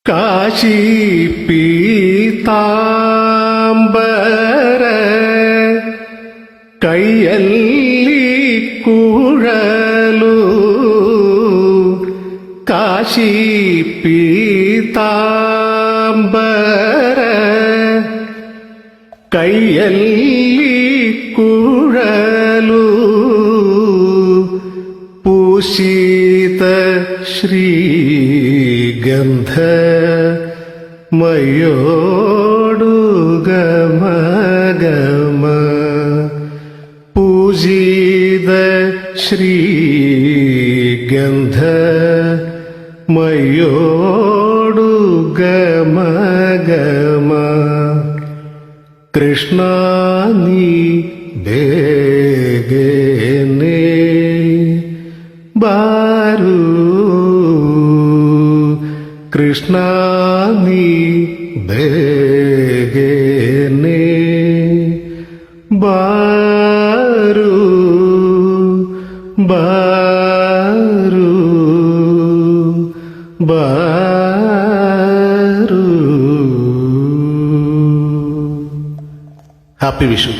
കാശി പീതാംബര കയ്യല്ലി കുഴലു കാശി പീതാംബര കയ്യല്ലി കുഴലു പൂശിത ശ്രീഗന്ധ മയോടുഗമഗമ പൂജിത ശ്രീഗന്ധ മയോടുഗമഗമ കൃഷ്ണ നീ ಬೇಗನೆ ಬಾರು ಕೃಷ್ಣ ನೀ ಬೇಗನೆ ಬಾರು ಬಾರು ಬಾರು. ಹ್ಯಾಪಿ ವಿಶು.